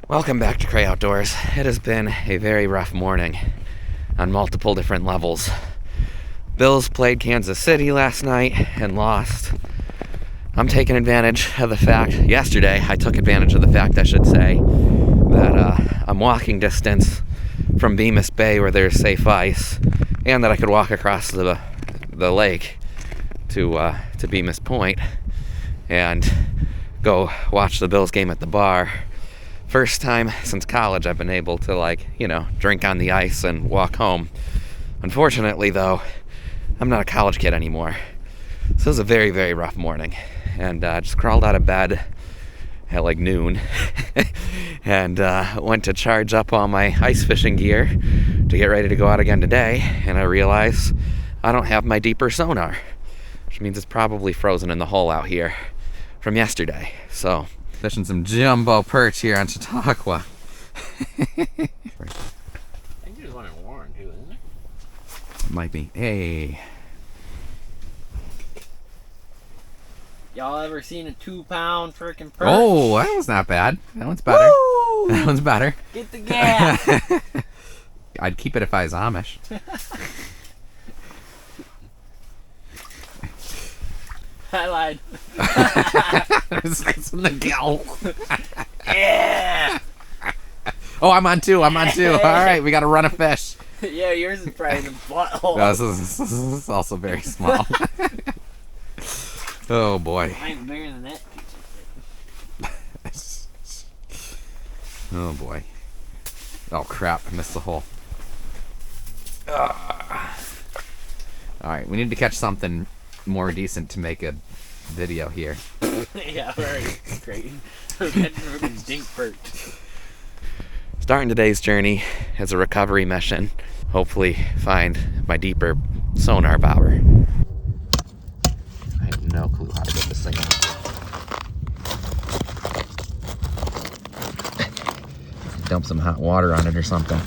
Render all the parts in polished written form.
Welcome back to Cray Outdoors. It has been a very rough morning on multiple different levels. Bills played Kansas City last night and lost. I'm taking advantage of the fact, yesterday I took advantage of the fact, I should say, that I'm walking distance from Bemis Bay where there's safe ice, and that I could walk across the lake to Bemis Point and go watch the Bills game at the bar. First time since college I've been able to, drink on the ice and walk home. Unfortunately, though, I'm not a college kid anymore. So it was a very, very rough morning. And just crawled out of bed at like noon and went to charge up all my ice fishing gear to get ready to go out again today. And I realized I don't have my deeper sonar, which means it's probably frozen in the hole out here from yesterday. So fishing some jumbo perch here on Chautauqua. I think there's one in Warren too, isn't there? Might be. Hey. Y'all ever seen a 2-pound frickin' perch? Oh, that was not bad. That one's better. Woo! That one's better. Get the gas! I'd keep it if I was Amish. I lied. It's in the gill. Yeah! Oh, I'm on two. All right, we got to run a fish. Yeah, yours is probably the butthole. No, this is also very small. Oh, boy. Mine's bigger than that. Oh, boy. Oh, crap. I missed the hole. Alright, we need to catch something more decent to make a video here. Yeah, already. Great. We're getting freaking dink perch. Starting today's journey as a recovery mission. Hopefully find my deeper sonar bobber. I have no clue how to get this thing on. Dump some hot water on it or something.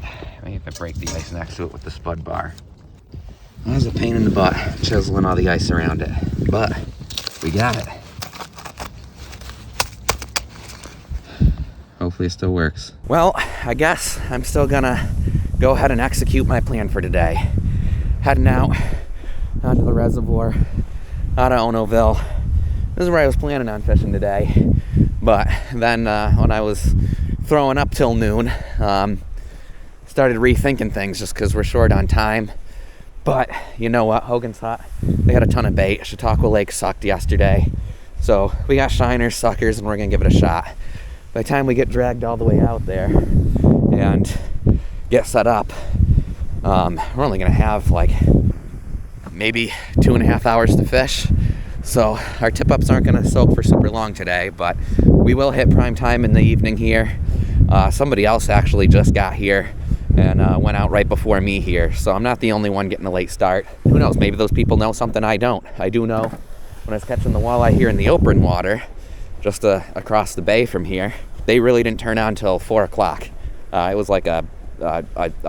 I may have to break the ice next to it with the spud bar. That was a pain in the butt, chiseling all the ice around it, but we got it. Hopefully it still works. Well, I guess I'm still gonna go ahead and execute my plan for today. Heading out onto the reservoir, out of Onoville. This is where I was planning on fishing today, but then when I was throwing up till noon, started rethinking things just because we're short on time. But you know what? Hogan's Hut, they had a ton of bait. Chautauqua Lake sucked yesterday. So we got shiners, suckers, and we're going to give it a shot. By the time we get dragged all the way out there and get set up, we're only going to have like maybe 2.5 hours to fish. So our tip-ups aren't going to soak for super long today, but we will hit prime time in the evening here. Somebody else actually just got here and went out right before me here, so I'm not the only one getting a late start. Who knows, maybe those people know something I don't. I do know when I was catching the walleye here in the open water, just across the bay from here, they really didn't turn on till 4 o'clock. It was like a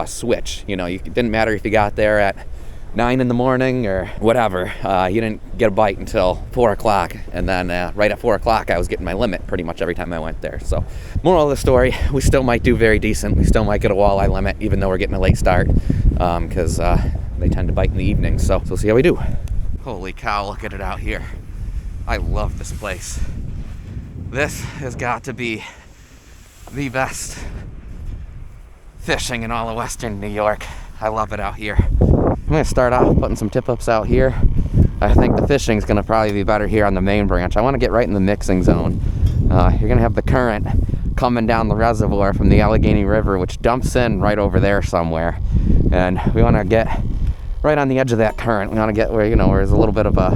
switch, it didn't matter if you got there at 9 in the morning or whatever, you didn't get a bite until 4 o'clock, and then right at 4 o'clock I was getting my limit pretty much every time I went there. So moral of the story, we still might do very decent. We still might get a walleye limit even though we're getting a late start, because they tend to bite in the evening. So we'll see how we do. Holy cow, look at it out here. I love this place. This has got to be the best fishing in all of western New York. I love it out here. I'm going to start off putting some tip-ups out here. I think the fishing's going to probably be better here on the main branch. I want to get right in the mixing zone. You're going to have the current coming down the reservoir from the Allegheny River, which dumps in right over there somewhere. And we want to get right on the edge of that current. We want to get where, where there's a little bit of a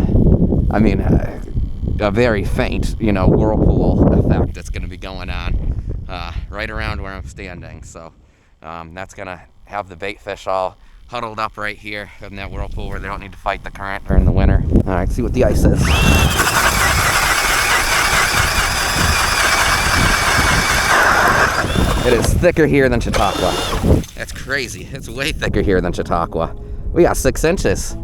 very faint, whirlpool effect that's going to be going on right around where I'm standing. So that's going to have the bait fish all huddled up right here in that whirlpool where they don't need to fight the current during the winter. All right, see what the ice is. It is thicker here than Chautauqua. That's crazy. It's way thicker here than Chautauqua. We got 6 inches.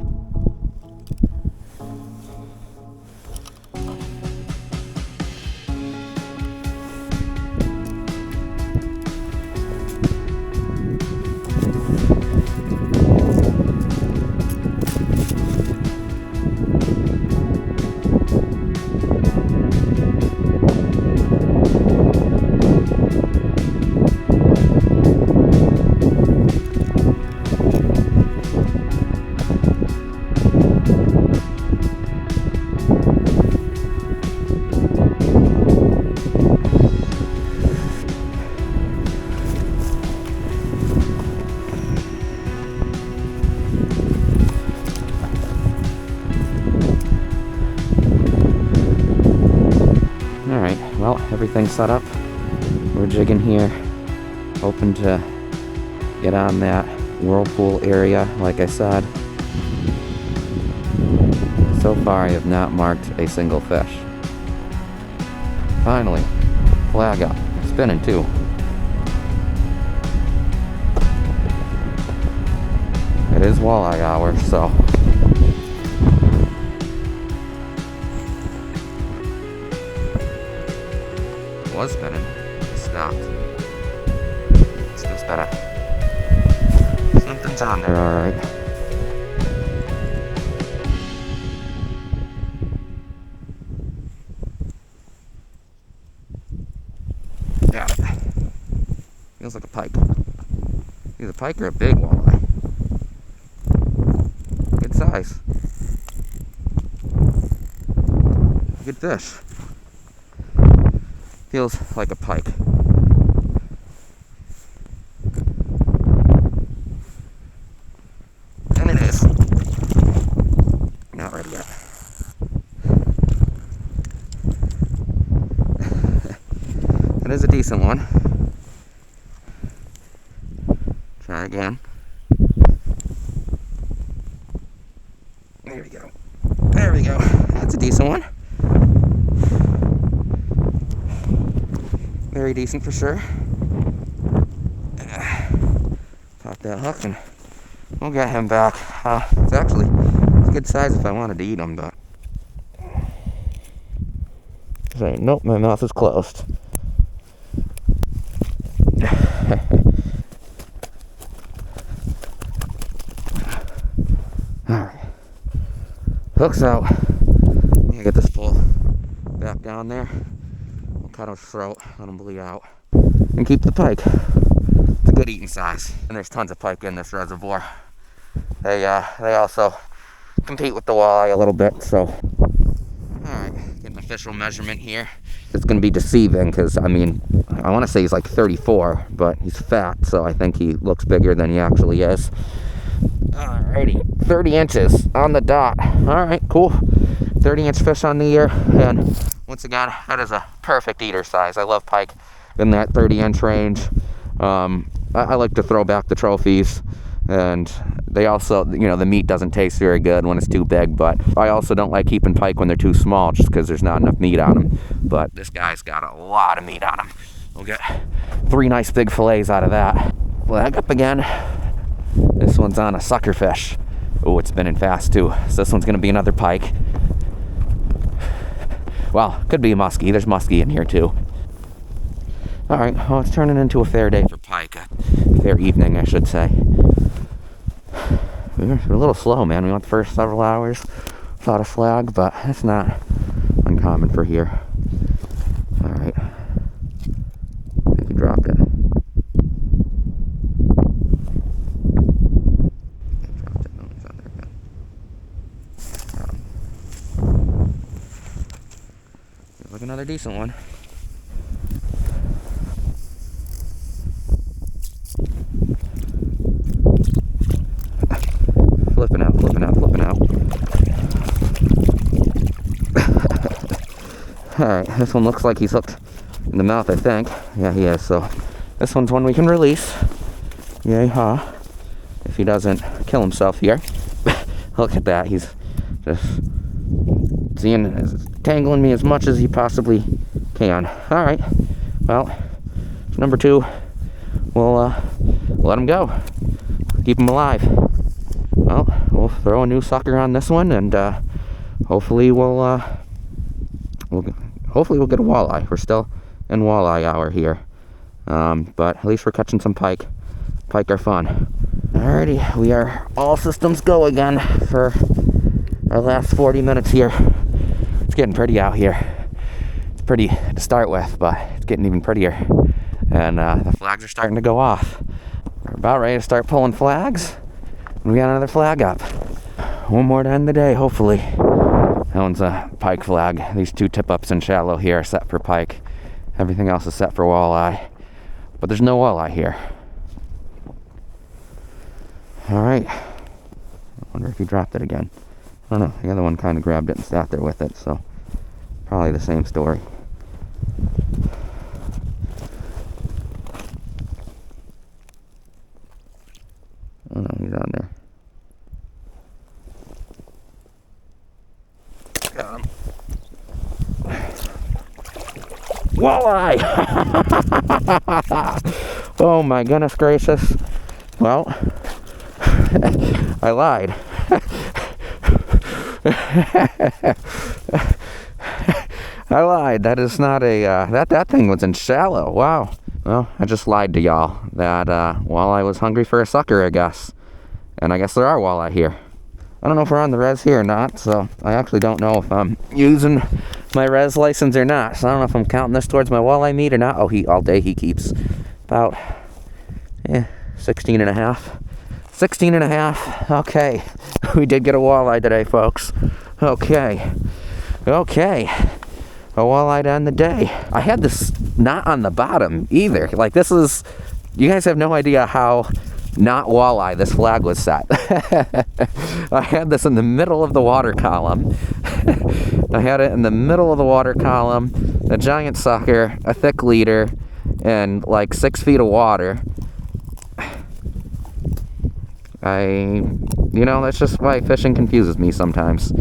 Well, everything's set up. We're jigging here, hoping to get on that whirlpool area, like I said. So far, I have not marked a single fish. Finally, flag up. Spinning too. It is walleye hour, so. Was spinning. It stopped. Still spinning. Something's on there, alright. Got it. Feels like a pike. Either a pike or a big walleye. Good size. Good fish. Feels like a pike. And it is. Not ready yet. It is a decent one. Try again. There we go. There we go. That's a decent one. Very decent for sure. Pop that hook and we'll get him back. It's actually a good size if I wanted to eat him, but. Say, nope, my mouth is closed. Alright. Hook's out. Let me get this pole back down there. We'll cut his throat, let him bleed out. And keep the pike. It's a good eating size. And there's tons of pike in this reservoir. They also compete with the walleye a little bit, so. Alright, getting an official measurement here. It's going to be deceiving because, I mean, I want to say he's like 34, but he's fat, so I think he looks bigger than he actually is. Alrighty, 30 inches on the dot. Alright, cool. 30-inch fish on the year, and once again, that is a perfect eater size. I love pike in that 30-inch range. I like to throw back the trophies, and they also, you know, the meat doesn't taste very good when it's too big, but I also don't like keeping pike when they're too small just because there's not enough meat on them. But this guy's got a lot of meat on him. We'll get 3 nice big fillets out of that. Flag up again. This one's on a sucker fish. Oh, it's spinning fast too. So this one's gonna be another pike. Well, could be a muskie. There's muskie in here too. Alright, well, it's turning into a fair day for pike. A fair evening, I should say. We're a little slow, man. We went the first several hours without a flag, but it's not uncommon for here. Alright. I think he dropped it. Look, another decent one. Flipping out, flipping out, flipping out. Alright, this one looks like he's hooked in the mouth, I think. Yeah, he is, so this one's one we can release. Yay, ha. If he doesn't kill himself here. Look at that, he's just tangling me as much as he possibly can. Alright, well, number 2 we'll let them go. Keep them alive. Well, we'll throw a new sucker on this one, and hopefully we'll get a walleye. We're still in walleye hour here, but at least we're catching some pike. Pike are fun. Alrighty, we are all systems go again for our last 40 minutes here. It's getting pretty out here. It's pretty to start with, but it's getting even prettier. And the flags are starting to go off. We're about ready to start pulling flags. And we got another flag up. One more to end the day, hopefully. That one's a pike flag. These two tip-ups in shallow here are set for pike. Everything else is set for walleye. But there's no walleye here. Alright. I wonder if he dropped it again. I don't know. The other one kind of grabbed it and sat there with it, so probably the same story. Oh no, he's on there. Got him. Walleye! Oh my goodness gracious. Well, I lied. I lied. That is not a, that thing was in shallow. Wow. Well, I just lied to y'all that walleye was hungry for a sucker, I guess. And I guess there are walleye here. I don't know if we're on the res here or not, so I actually don't know if I'm using my res license or not. So I don't know if I'm counting this towards my walleye meat or not. Oh, all day he keeps about 16 and a half. 16 and a half. Okay. We did get a walleye today, folks. Okay. A walleye to end the day. I had this not on the bottom either. Like, this is, you guys have no idea how not walleye this flag was set. I had this in the middle of the water column. I had it in the middle of the water column, a giant sucker, a thick leader, and like 6 feet of water. That's just why fishing confuses me sometimes.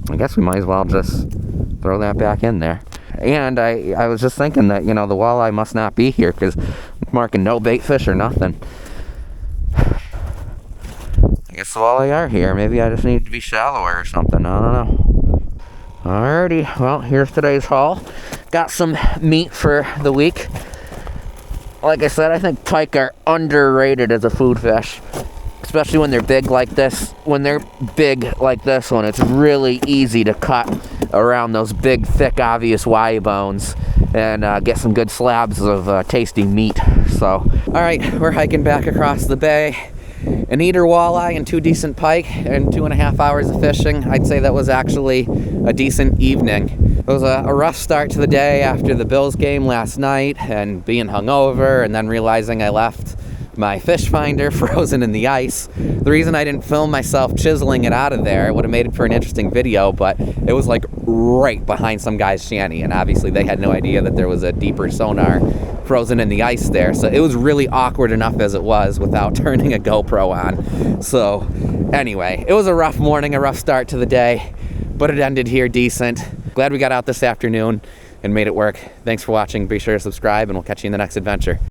I guess we might as well just throw that back in there. And I was just thinking that, the walleye must not be here because I'm marking no bait fish or nothing. I guess the walleye are here. Maybe I just need to be shallower or something. I don't know. Alrighty, well, here's today's haul. Got some meat for the week. Like I said, I think pike are underrated as a food fish. Especially when they're big like this. When they're big like this one, it's really easy to cut around those big, thick, obvious Y bones and get some good slabs of tasty meat. So, alright, we're hiking back across the bay. An eater walleye and 2 decent pike and 2.5 hours of fishing. I'd say that was actually a decent evening. It was a rough start to the day after the Bills game last night and being hungover and then realizing I left my fish finder frozen in the ice. The reason I didn't film myself chiseling it out of there, it would have made it for an interesting video, but it was like right behind some guy's shanty, and obviously they had no idea that there was a deeper sonar frozen in the ice there, so it was really awkward enough as it was without turning a GoPro on. So anyway, it was a rough morning, a rough start to the day, but it ended here decent. Glad we got out this afternoon and made it work. Thanks for watching. Be sure to subscribe, and we'll catch you in the next adventure.